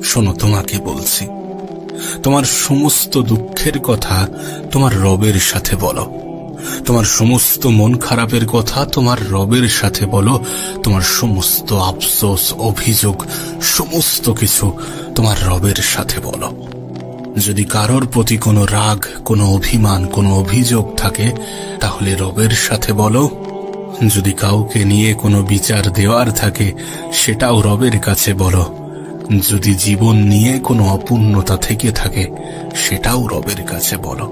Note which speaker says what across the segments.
Speaker 1: শোনো, তোমাকে বলছি, তোমার সমস্ত দুঃখের কথা তোমার রবের সাথে বলো। তোমার সমস্ত মন খারাপের কথা তোমার রবের সাথে বলো। তোমার সমস্ত আফসোস, অভিযোগ, সমস্ত কিছু তোমার রবের সাথে বলো। যদি কারোর প্রতি কোনো রাগ, কোনো অভিমান, কোনো অভিযোগ থাকে, তাহলে রবের সাথে বলো। যদি কাউকে নিয়ে কোনো বিচার দেওয়ার থাকে, সেটাও রবের কাছে বলো। যদি জীবন নিয়ে কোনো অপূর্ণতা থেকে থাকে, সেটাও রবের কাছে বলো।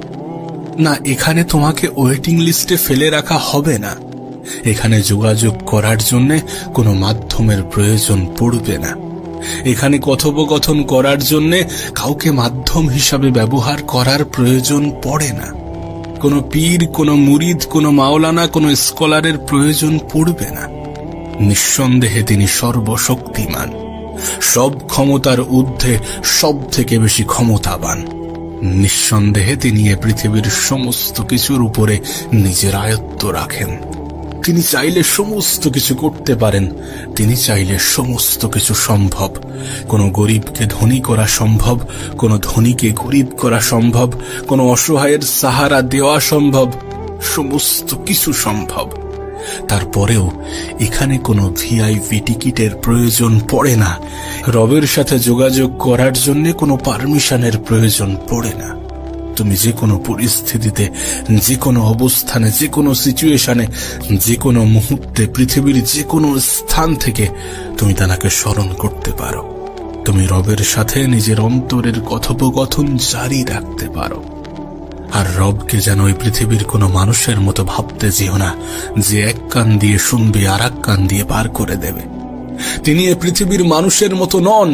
Speaker 1: না, এখানে তোমাকে ওয়েটিং লিস্টে ফেলে রাখা হবে না। এখানে যোগাযোগ করার জন্য কোনো মাধ্যমের প্রয়োজন পড়বে না। এখানে কথোপকথন করার জন্য কাউকে মাধ্যম হিসাবে ব্যবহার করার প্রয়োজন পড়ে না। কোনো পীর, কোনো মুরিদ, কোনো মাওলানা, কোনো স্কলারের প্রয়োজন পড়বে না। নিঃসন্দেহে তিনি সর্বশক্তিমান, সব ক্ষমতার ঊর্ধ্বে সব থেকে বেশি ক্ষমতাবান। নিঃসন্দেহে তিনি এ পৃথিবীর সমস্ত কিছুর উপরে নিজের আয়ত্ত রাখেন। তিনি চাইলে সমস্ত কিছু করতে পারেন। তিনি চাইলে সমস্ত কিছু সম্ভব। কোনো গরিবকে ধনী করা সম্ভব, কোনো ধনীকে গরিব করা সম্ভব, কোনো অসহায়ের সাহারা দেওয়া সম্ভব, সমস্ত কিছু সম্ভব। তারপরেও এখানে কোনো ভিআইপি টিকিটের প্রয়োজন পড়ে না। রবের সাথে যোগাযোগ করার জন্য কোনো পারমিশনের প্রয়োজন পড়ে না। তুমি যে কোনো পরিস্থিতিতে, যে কোনো অবস্থানে, যে কোনো সিচুয়েশনে, যে কোনো মুহূর্তে, পৃথিবীর যে কোনো স্থান থেকে তুমি তাকে স্মরণ করতে পারো। তুমি রবের সাথে নিজের অন্তরের কথোপকথন জারি রাখতে পারো। আর রবকে যেন ওই পৃথিবীর কোনো মানুষের মতো ভাবতে যেও না, যে এক কান দিয়ে শুনবে আর এক কান দিয়ে পার করে দেবে। তিনি এই পৃথিবীর মানুষের মতো নন।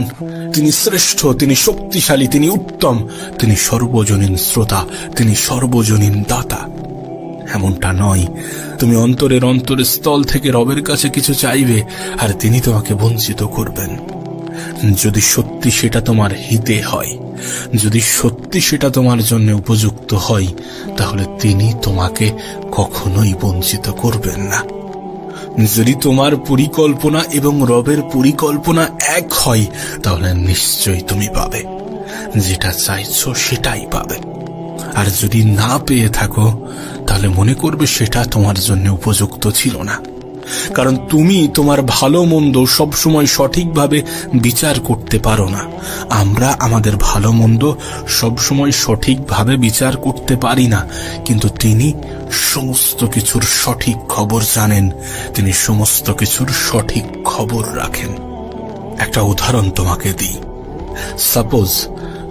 Speaker 1: তিনি শ্রেষ্ঠ, তিনি শক্তিশালী, তিনি উত্তম, তিনি সর্বজনীন শ্রোতা, তিনি সর্বজনীন দাতা। এমনটা নয় তুমি অন্তরের স্থল থেকে রবের কাছে কিছু চাইবে আর তিনি তোমাকে বঞ্চিত করবেন। যদি সত্যি সেটা তোমার হিতে হয়, যদি সত্যি সেটা তোমার জন্য উপযুক্ত হয়, তাহলে তিনি তোমাকে কখনোই বঞ্চিত করবেন না। যদি তোমার পরিকল্পনা এবং রবের পরিকল্পনা এক হয়, তাহলে নিশ্চয়ই তুমি পাবে। যেটা চাইছো সেটাই পাবে। আর যদি না পেয়ে থাকো, তাহলে মনে করবে সেটা তোমার জন্য উপযুক্ত ছিল না। কারণ তুমি তোমার ভালো মন্দ সবসময় সঠিকভাবে বিচার করতে পারো না। আমরা আমাদের ভালো মন্দ সবসময় সঠিকভাবে বিচার করতে পারি না, কিন্তু তিনি সমস্ত কিছুর সঠিক খবর জানেন। তিনি সমস্ত কিছুর সঠিক খবর রাখেন। একটা উদাহরণ তোমাকে দিই। সাপোজ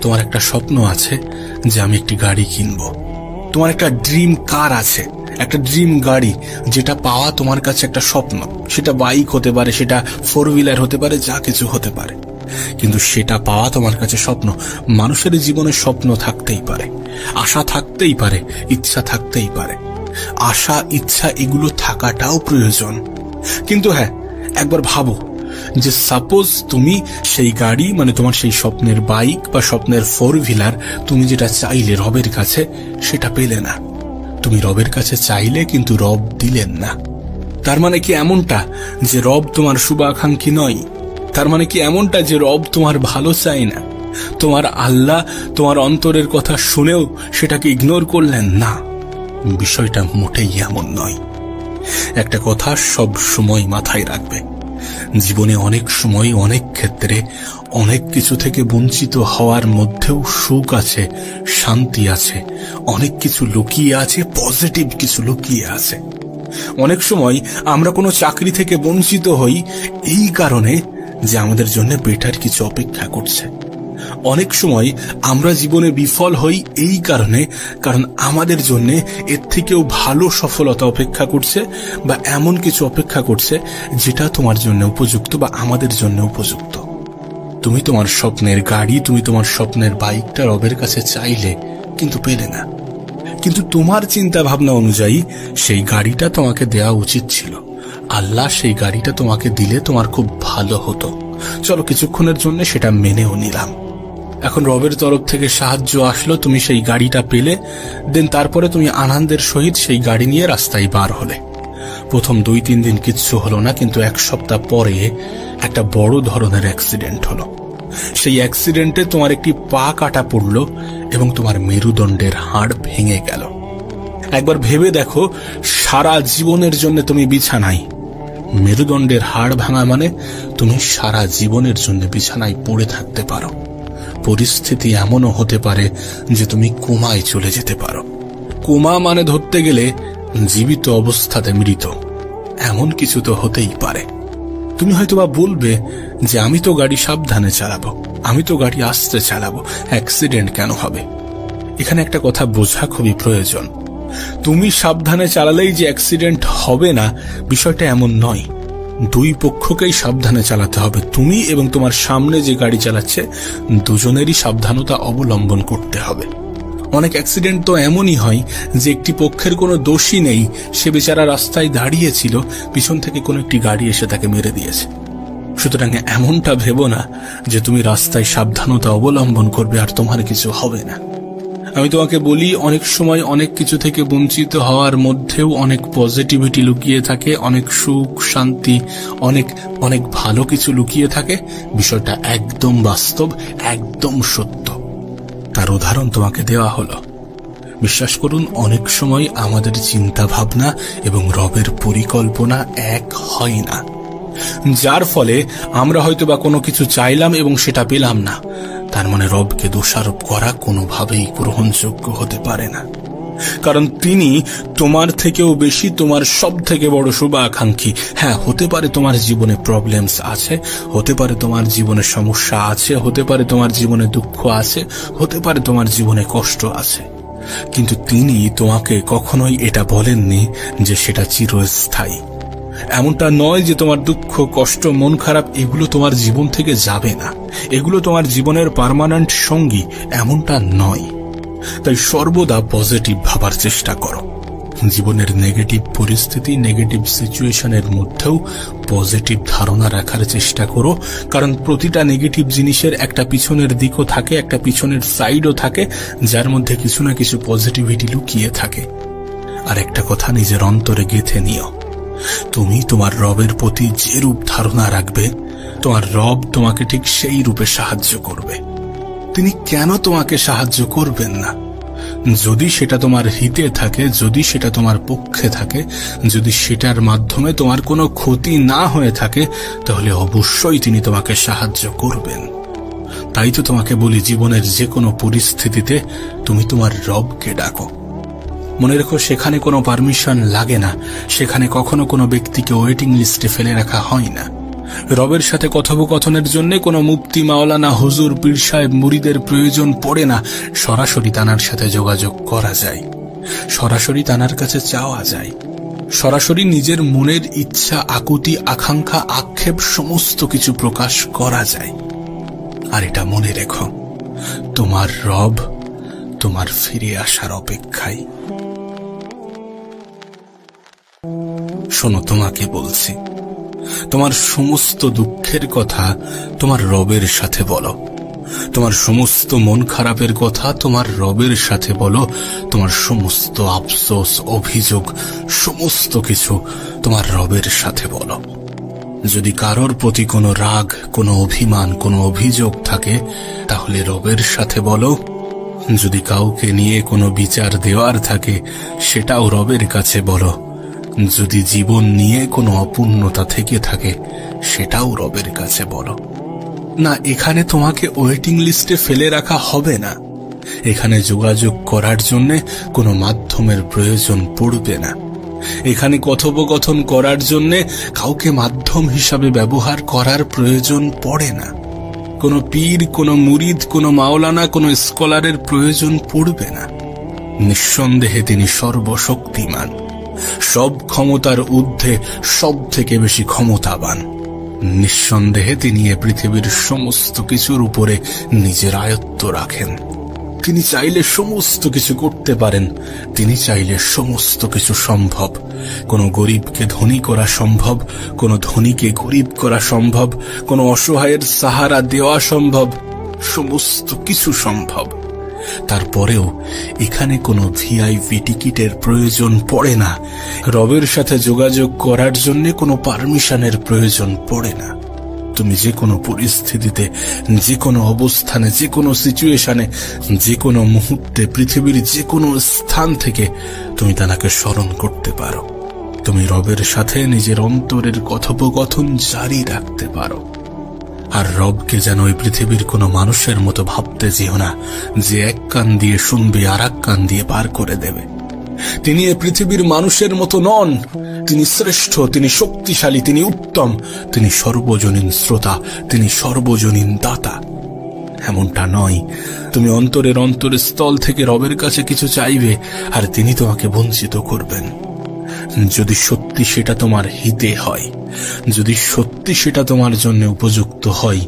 Speaker 1: তোমার একটা স্বপ্ন আছে যে আমি একটি গাড়ি কিনবো। তোমার একটা ড্রিম কার আছে, একটা ড্রিম গাড়ি, যেটা পাওয়া তোমার কাছে একটা স্বপ্ন। সেটা বাইক হতে পারে, সেটা 4 হুইলার হতে পারে, যা কিছু হতে পারে, কিন্তু সেটা পাওয়া তোমার কাছে স্বপ্ন। মানুষের জীবনে স্বপ্ন থাকতেই পারে, আশা থাকতেই পারে, ইচ্ছা থাকতেই পারে। আশা, ইচ্ছা এগুলো থাকাটাও প্রয়োজন। কিন্তু হ্যাঁ, একবার ভাবো যে সাপোজ তুমি সেই গাড়ি, মানে তোমার সেই স্বপ্নের বাইক বা স্বপ্নের 4 হুইলার, তুমি যেটা চাইলে রবের কাছে, সেটা পেলে না। তুমি রবের কাছে চাইলে কিন্তু রব দিলেন না। তার মানে কি এমনটা যে রব তোমার শুভাকাঙ্ক্ষী নয়? তার মানে কি এমনটা যে রব তোমার ভালো চায় না? তোমার আল্লাহ তোমার অন্তরের কথা শুনেও সেটাকে ইগনোর করলেন না? বিষয়টা মোটেই এমন নয়। একটা কথা সব সময় মাথায় রাখবে, জীবনে অনেক সময়, অনেক ক্ষেত্রে, অনেক কিছু থেকে বঞ্চিত হওয়ার মধ্যেও সুখ আছে, শান্তি আছে, অনেক কিছু লুকিয়ে আছে, পজিটিভ কিছু লুকিয়ে আছে। অনেক সময় আমরা কোনো চাকরি থেকে বঞ্চিত হই এই কারণে যে আমাদের জন্য বেটার কিছু অপেক্ষা করছে। অনেক সময় আমরা জীবনে বিফল হই এই কারণে, কারণ আমাদের জন্য এর থেকেও ভালো সফলতা অপেক্ষা করছে, বা এমন কিছু অপেক্ষা করছে যেটা তোমার জন্য উপযুক্ত বা আমাদের জন্য উপযুক্ত। তুমি তোমার স্বপ্নের গাড়ি, তুমি তোমার স্বপ্নের বাইকটা রবের কাছে চাইলে, কিন্তু পেলে না। কিন্তু তোমার চিন্তা ভাবনা অনুযায়ী সেই গাড়িটা তোমাকে দেওয়া উচিত ছিল। আল্লাহ সেই গাড়িটা তোমাকে দিলে তোমার খুব ভালো হতো। চলো কিছুক্ষণের জন্য সেটা মেনেও নিলাম। এখন রবের তরফ থেকে সাহায্য আসলো, তুমি সেই গাড়িটা পেলে, দেন তারপরে তুমি আনন্দের সহিত সেই গাড়ি নিয়ে রাস্তায় বার হলে। প্রথম 2-3 দিন কিচ্ছু হলো না, কিন্তু 1 সপ্তাহ পরে একটা বড় ধরনের অ্যাক্সিডেন্ট হলো। সেই অ্যাক্সিডেন্টে তোমার একটি পা কাটা পড়ল এবং তোমার মেরুদণ্ডের হাড় ভেঙে গেল। একবার ভেবে দেখো, সারা জীবনের জন্য তুমি বিছানায়। মেরুদণ্ডের হাড় ভাঙা মানে তুমি সারা জীবনের জন্য বিছানায় পড়ে থাকতে পারো। পরিস্থিতি এমনও হতে পারে যে তুমি কোমায় চলে যেতে পারো। কোমা মানে ধরতে গেলে জীবিত অবস্থাতে মৃত, এমন কিছু তো হতেই পারে। তুমি হয়তোবা বলবে যে আমি তো গাড়ি সাবধানে চালাবো, আমি তো গাড়ি আস্তে চালাবো, অ্যাক্সিডেন্ট কেন হবে? এখানে একটা কথা বোঝা খুবই প্রয়োজন। তুমি সাবধানে চালালেই যে অ্যাক্সিডেন্ট হবে না, বিষয়টা এমন নয়। দুই পক্ষকেই সাবধানে চালাতে হবে। তুমি এবং তোমার সামনে যে গাড়ি চালাচ্ছে, দুজনেরই সাবধানতা অবলম্বন করতে হবে। অনেক অ্যাক্সিডেন্ট তো এমনই হয় যে একটি পক্ষের কোনো দোষই নেই, সে বেচারা রাস্তায় দাঁড়িয়েছিল, পিছন থেকে কোনো একটি গাড়ি এসে তাকে মেরে দিয়েছে। সুতরাং এমনটা ভেবো না যে তুমি রাস্তায় সাবধানতা অবলম্বন করবে আর তোমার কিছু হবে না। আমি তোমাকে বলি, অনেক সময় অনেক কিছু থেকে বঞ্চিত হওয়ার মধ্যেও অনেক পজিটিভিটি লুকিয়ে থাকে, অনেক সুখ শান্তি, অনেক অনেক ভালো কিছু লুকিয়ে থাকে। বিষয়টা একদম বাস্তব, একদম সত্য। তার উদাহরণ তোমাকে দেওয়া হলো। বিশ্বাস করুন, অনেক সময় আমাদের চিন্তা ভাবনা এবং রবের পরিকল্পনা এক হয় না, যার ফলে আমরা হয়তোবা কোনো কিছু চাইলাম এবং সেটা পেলাম না। তার মানে রবকে দোষারোপ করা কোনোভাবেই গ্রহণযোগ্য হতে পারে না, কারণ তিনি তোমার থেকেও বেশি, তোমার সব থেকে বড় শুভাকাঙ্ক্ষী। হ্যাঁ, হতে পারে তোমার জীবনে প্রবলেমস আছে, হতে পারে তোমার জীবনে সমস্যা আছে, হতে পারে তোমার জীবনে দুঃখ আছে, হতে পারে তোমার জীবনে কষ্ট আছে, কিন্তু তিনি তোমাকে কখনোই এটা বলেননি যে সেটা চিরস্থায়ী। এমনটা নয় যে তোমার দুঃখ, কষ্ট, মন খারাপ এগুলো তোমার জীবন থেকে যাবে না, এগুলো তোমার জীবনের পার্মানেন্ট সঙ্গী, এমনটা নয়। তাই সর্বদা পজিটিভ ভাবার চেষ্টা করো। জীবনের নেগেটিভ পরিস্থিতি, নেগেটিভ সিচুয়েশনের মধ্যেও পজিটিভ ধারণা রাখার চেষ্টা করো, কারণ প্রতিটা নেগেটিভ জিনিসের একটা পিছনের দিকও থাকে, একটা পিছনের সাইডও থাকে, যার মধ্যে কিছু না কিছু পজিটিভিটি লুকিয়ে থাকে। আর একটা কথা নিজের অন্তরে গেঁথে নিও, তুমি তোমার রবের প্রতি যে রূপ ধারণা রাখবে, তোমার রব তোমাকে ঠিক সেই রূপে সাহায্য করবে। তিনি কেন তোমাকে সাহায্য করবেন না? যদি সেটা তোমার হিতে থাকে, যদি সেটা তোমার পক্ষে থাকে, যদি সেটার মাধ্যমে তোমার কোনো ক্ষতি না হয়ে থাকে, তাহলে অবশ্যই তিনি তোমাকে সাহায্য করবেন। তাই তো তোমাকে বলি, জীবনের যে কোনো পরিস্থিতিতে তুমি তোমার রবকে ডাকো। মনে রেখো, সেখানে কোনো পারমিশন লাগে না, সেখানে কখনো কোনো ব্যক্তিকে ওয়েটিং লিস্টে ফেলে রাখা হয় না। রবের সাথে কথোপকথনের জন্য কোনো মুফতি, মাওলানা, হুজুর, পীর সাহেব, মুরিদের প্রয়োজন পড়ে না। সরাসরি তানার সাথে যোগাযোগ করা যায়, সরাসরি তানার কাছে চাওয়া যায়, সরাসরি নিজের মনের ইচ্ছা, আকুতি, আকাঙ্ক্ষা, আক্ষেপ সমস্ত কিছু প্রকাশ করা যায়। আর এটা মনে রেখো, তোমার রব তোমার ফিরে আসার অপেক্ষায়। শোনো, তোমাকে বলছি, তোমার সমস্ত দুঃখের কথা তোমার রবের সাথে বলো, তোমার সমস্ত মন খারাপের কথা তোমার রবের সাথে বলো, তোমার সমস্ত আফসোস, অভিযোগ, সমস্ত কিছু তোমার রবের সাথে বলো। যদি কারোর প্রতি কোনো রাগ, কোনো অভিমান, কোনো অভিযোগ থাকে, তাহলে রবের সাথে বলো। যদি কাউকে নিয়ে কোনো বিচার দেওয়ার থাকে, সেটাও রবের কাছে বলো। যদি জীবন নিয়ে কোনো অপূর্ণতা থেকে থাকে, সেটাও রবের কাছে বলো। না, এখানে তোমাকে ওয়েটিং লিস্টে ফেলে রাখা হবে না। এখানে যোগাযোগ করার জন্য কোনো মাধ্যমের প্রয়োজন পড়বে না। এখানে কথোপকথন করার জন্য কাউকে মাধ্যম হিসাবে ব্যবহার করার প্রয়োজন পড়ে না। কোনো পীর, কোনো মুরিদ, কোনো মাওলানা, কোনো স্কলারের প্রয়োজন পড়বে না। নিঃসন্দেহে তিনি সর্বশক্তিমান, সব ক্ষমতার ঊর্ধ্বে সব থেকে বেশি ক্ষমতাবান। নিঃসন্দেহে তিনি এ পৃথিবীর সমস্ত কিছুর উপরে নিজের আয়ত্ত রাখেন। তিনি চাইলে সমস্ত কিছু করতে পারেন, তিনি চাইলে সমস্ত কিছু সম্ভব। কোনো গরিবকে ধনী করা সম্ভব, কোনো ধনীকে গরিব করা সম্ভব, কোনো অসহায়ের সাহারা দেওয়া সম্ভব, সমস্ত কিছু সম্ভব। তারপরেও এখানে কোনো ভিআইপি টিকিটের প্রয়োজন পড়ে না। রবের সাথে যোগাযোগ করার জন্য কোনো পারমিশনের প্রয়োজন পড়ে না। তুমি যে কোনো পরিস্থিতিতে, যে কোনো অবস্থানে, যে কোনো সিচুয়েশনে, যে কোনো মুহূর্তে, পৃথিবীর যে কোনো স্থান থেকে তুমি তাকে স্মরণ করতে পারো। তুমি রবের সাথে নিজের অন্তরের কথোপকথন জারি রাখতে পারো। আর রবকে যেন ওই পৃথিবীর কোনো মানুষের মতো ভাবতে যেও না, যে এক কান দিয়ে শুনবে আর এক কান দিয়ে পার করে দেবে। তিনি এই পৃথিবীর মানুষের মতো নন। তিনি শ্রেষ্ঠ, তিনি শক্তিশালী, তিনি উত্তম, তিনি সর্বজনীন শ্রোতা, তিনি সর্বজনীন দাতা। এমনটা নয় তুমি অন্তরের স্থল থেকে রবের কাছে কিছু চাইবে আর তিনি তোমাকে বঞ্চিত করবেন। যদি সত্যি সেটা তোমার হিতে হয়, যদি সত্যি সেটা তোমার জন্য উপযুক্ত হয়,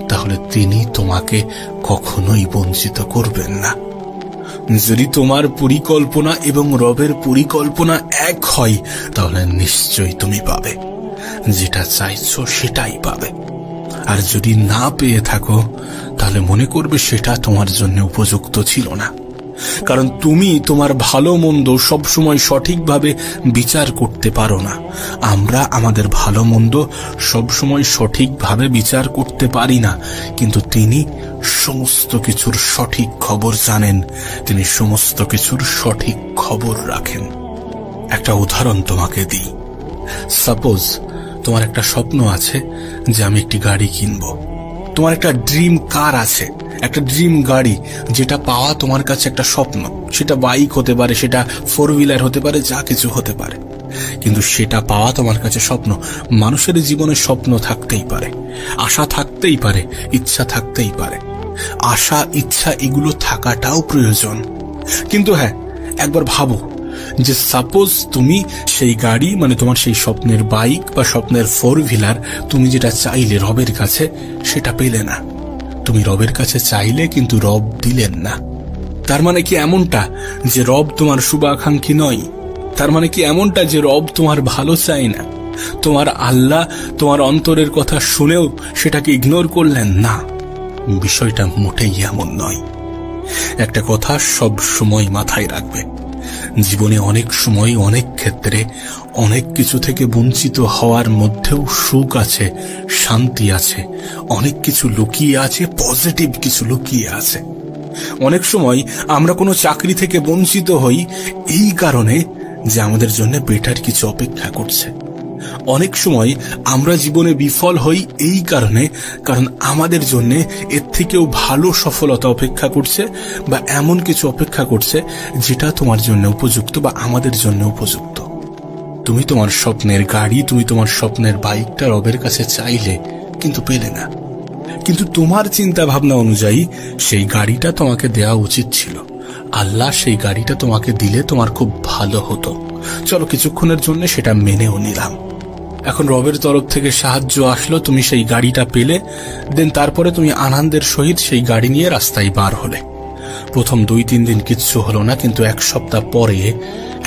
Speaker 1: তাহলে তিনি তোমাকে কখনোই বঞ্চিত করবেন না। যদি তোমার পরিকল্পনা এবং রবের পরিকল্পনা এক হয়, তাহলে নিশ্চয়ই তুমি পাবে, যেটা চাইছো সেটাই পাবে। আর যদি না পেয়ে থাকো, তাহলে মনে করবে সেটা তোমার জন্য উপযুক্ত ছিল না। কারণ তুমি তোমার ভালো মন্দ সবসময় সঠিকভাবে বিচার করতে পারো না। আমরা আমাদের ভালো মন্দ সবসময় সঠিকভাবে বিচার করতে পারি না, কিন্তু তিনি সমস্ত কিছুর সঠিক খবর জানেন, তিনি সমস্ত কিছুর সঠিক খবর রাখেন। একটা উদাহরণ তোমাকে দিই। সাপোজ তোমার একটা স্বপ্ন আছে যে আমি একটি গাড়ি কিনবো। তোমার একটা ড্রিম কার আছে, একটা ড্রিম গাড়ি, যেটা পাওয়া তোমার কাছে একটা স্বপ্ন। সেটা বাইক হতে পারে, সেটা 4 হুইলার হতে পারে, যা কিছু হতে পারে, কিন্তু সেটা পাওয়া তোমার কাছে স্বপ্ন। মানুষের জীবনে স্বপ্ন থাকতেই পারে, আশা থাকতেই পারে, ইচ্ছা থাকতেই পারে। আশা, ইচ্ছা এগুলো থাকাটাও প্রয়োজন। কিন্তু হ্যাঁ, একবার ভাবো যে সাপোজ তুমি সেই গাড়ি, মানে তোমার সেই স্বপ্নের বাইক বা স্বপ্নের 4 হুইলার, তুমি যেটা চাইলে রবের কাছে, সেটা পেলে না। তুমি রবের কাছে চাইলে কিন্তু রব দিলেন না। তার মানে কি এমনটা যে রব তোমার শুভাকাঙ্ক্ষী নয়? তার মানে কি এমনটা যে রব তোমার ভালো চায় না? তোমার আল্লাহ তোমার অন্তরের কথা শুনেও সেটাকে ইগনোর করলেন না? বিষয়টা মোটেই এমন নয়। একটা কথা সব সময় মাথায় রাখবে, জীবনে অনেক সময়, অনেক ক্ষেত্রে, অনেক কিছু থেকে বঞ্চিত হওয়ার মধ্যেও সুখ আছে, শান্তি আছে, অনেক কিছু লুকিয়ে আছে, পজিটিভ কিছু লুকিয়ে আছে। অনেক সময় আমরা কোনো চাকরি থেকে বঞ্চিত হই এই কারণে যে আমাদের জন্য বেটার কিছু অপেক্ষা করছে। অনেক সময় আমরা জীবনে বিফল হই এই কারণে, কারণ আমাদের জন্য এর থেকেও ভালো সফলতা অপেক্ষা করছে, বা এমন কিছু অপেক্ষা করছে যেটা তোমার জন্য উপযুক্ত বা আমাদের জন্য উপযুক্ত। তুমি তোমার স্বপ্নের গাড়ি, তুমি তোমার স্বপ্নের বাইকটা রবের কাছে চাইলে, কিন্তু পেলে না। কিন্তু তোমার চিন্তা ভাবনা অনুযায়ী সেই গাড়িটা তোমাকে দেওয়া উচিত ছিল। আল্লাহ সেই গাড়িটা তোমাকে দিলে তোমার খুব ভালো হতো। চলো কিছুক্ষণের জন্য সেটা মেনেও নিলাম। এখন রবের তরফ থেকে সাহায্য আসলো, তুমি সেই গাড়িটা পেলে, দেন তারপরে তুমি আনন্দের সহিত সেই গাড়ি নিয়ে রাস্তায় বার হলে। প্রথম 2-3 দিন কিচ্ছু হলো না, কিন্তু 1 সপ্তাহ পরে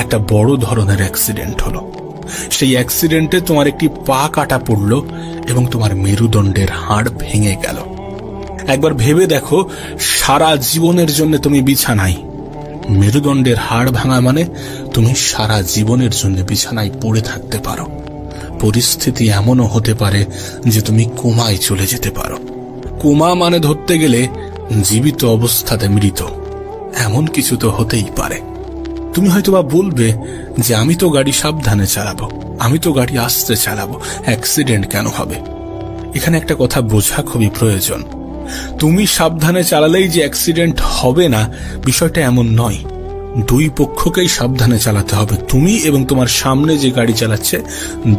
Speaker 1: একটা বড় ধরনের অ্যাক্সিডেন্ট হলো। সেই অ্যাক্সিডেন্টে তোমার একটি পা কাটা পড়লো এবং তোমার মেরুদণ্ডের হাড় ভেঙে গেল। একবার ভেবে দেখো, সারা জীবনের জন্য তুমি বিছানায়। মেরুদণ্ডের হাড় ভাঙা মানে তুমি সারা জীবনের জন্য বিছানায় পড়ে থাকতে পারো। পরিস্থিতি এমনও হতে পারে যে তুমি কোমায় চলে যেতে পারো। কোমা মানে ধরতে গেলে জীবিত অবস্থাতে মৃত, এমন কিছু তো হতেই পারে। তুমি হয়তোবা বলবে যে আমি তো গাড়ি সাবধানে চালাবো, আমি তো গাড়ি আস্তে চালাবো, অ্যাক্সিডেন্ট কেন হবে? এখানে একটা কথা বোঝা খুবই প্রয়োজন। তুমি সাবধানে চালালেই যে অ্যাক্সিডেন্ট হবে না, বিষয়টা এমন নয়। 2 পক্ষকেই সাবধানে চালাতে হবে। তুমি এবং তোমার সামনে যে গাড়ি চালাচ্ছে,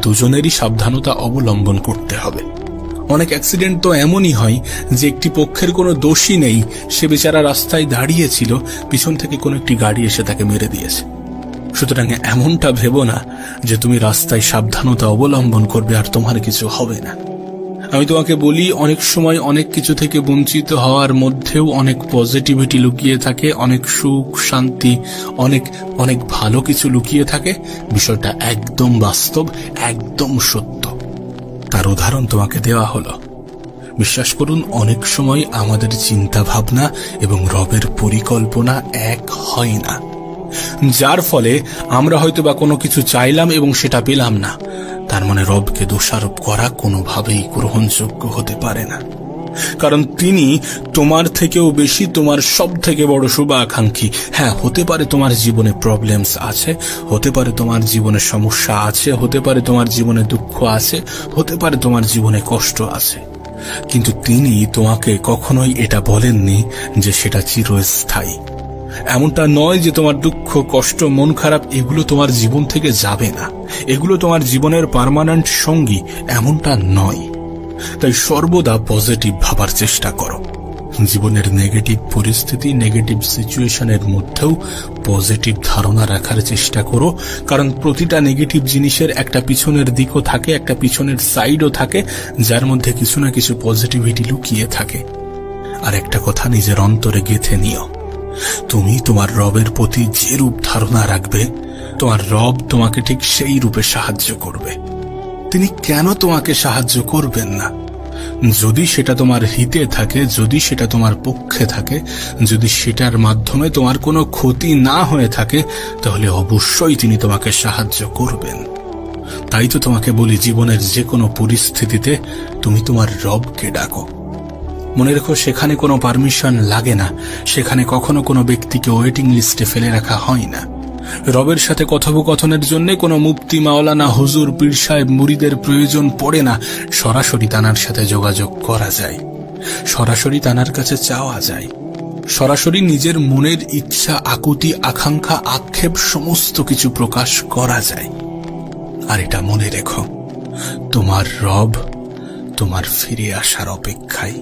Speaker 1: দুজনেরই সাবধানতা অবলম্বন করতে হবে। অনেক অ্যাক্সিডেন্ট তো এমনই হয় যে একটি পক্ষের কোনো দোষই নেই, সে বেচারা রাস্তায় দাঁড়িয়েছিল, পিছন থেকে কোনো একটি গাড়ি এসে তাকে মেরে দিয়েছে। সুতরাং এমনটা ভেবো না যে তুমি রাস্তায় সাবধানতা অবলম্বন করবে আর তোমার কিছু হবে না। আমি তোমাকে বলি, অনেক সময় অনেক কিছু থেকে বঞ্চিত হওয়ার মধ্যেও অনেক পজিটিভিটি লুকিয়ে থাকে, অনেক সুখ, শান্তি, অনেক অনেক ভালো কিছু লুকিয়ে থাকে। বিষয়টা একদম বাস্তব, একদম সত্য। তার উদাহরণ তোমাকে দেওয়া হলো। বিশ্বাস করুন, অনেক সময় আমাদের চিন্তা ভাবনা এবং রবের পরিকল্পনা এক হয় না, যার ফলে আমরা হয়তো বা কোনো কিছু চাইলাম এবং সেটা পেলাম না। তার মানে রবকে দোষারোপ করা কোনোভাবেই গ্রহণযোগ্য হতে পারে না, কারণ তিনি তোমার থেকেও বেশি তোমার সব থেকে বড় শুভাকাঙ্ক্ষী। হ্যাঁ, হতে পারে তোমার জীবনে প্রবলেমস আছে, হতে পারে তোমার জীবনে সমস্যা আছে, হতে পারে তোমার জীবনে দুঃখ আছে, হতে পারে তোমার জীবনে কষ্ট আছে, কিন্তু তিনি তোমাকে কখনোই এটা বলেননি যে সেটা চিরস্থায়ী। এমনটা নয় যে তোমার দুঃখ, কষ্ট, মন খারাপ এগুলো তোমার জীবন থেকে যাবে না, এগুলো তোমার জীবনের পার্মানেন্ট সঙ্গী, এমনটা নয়। তাই সর্বদা পজিটিভ ভাবার চেষ্টা করো। জীবনের নেগেটিভ পরিস্থিতি, নেগেটিভ সিচুয়েশনের মধ্যেও পজিটিভ ধারণা রাখার চেষ্টা করো, কারণ প্রতিটা নেগেটিভ জিনিসের একটা পিছনের দিকও থাকে, একটা পিছনের সাইডও থাকে, যার মধ্যে কিছু না কিছু পজিটিভিটি লুকিয়ে থাকে। আর একটা কথা নিজের অন্তরে গেঁথে নিও, তুমি তোমার রবের প্রতি যে রূপ ধারণা রাখবে, তোমার রব তোমাকে ঠিক সেই রূপে সাহায্য করবে। তিনি কেন তোমাকে সাহায্য করবেন না? যদি সেটা তোমার হিতে থাকে, যদি সেটা তোমার পক্ষে থাকে, যদি সেটার মাধ্যমে তোমার কোনো ক্ষতি না হয়ে থাকে, তাহলে অবশ্যই তিনি তোমাকে সাহায্য করবেন। তাই তো তোমাকে বলি, জীবনের যে কোনো পরিস্থিতিতে তুমি তোমার রবকে ডাকো। মনে রেখো, সেখানে কোনো পারমিশন লাগে না, সেখানে কখনো কোনো ব্যক্তিকে ওয়েটিং লিস্টে ফেলে রাখা হয় না। রবের সাথে কথোপকথনের জন্য কোনো মুফতি, মাওলানা, হুজুর, পীর সাহেব, মুরিদের প্রয়োজন পড়ে না। সরাসরি তানার সাথে যোগাযোগ করা যায়, সরাসরি তানার কাছে চাওয়া যায়, সরাসরি নিজের মনের ইচ্ছা, আকুতি, আকাঙ্ক্ষা, আক্ষেপ সমস্ত কিছু প্রকাশ করা যায়। আর এটা মনে রেখো, তোমার রব তোমার ফিরে আসার অপেক্ষায়।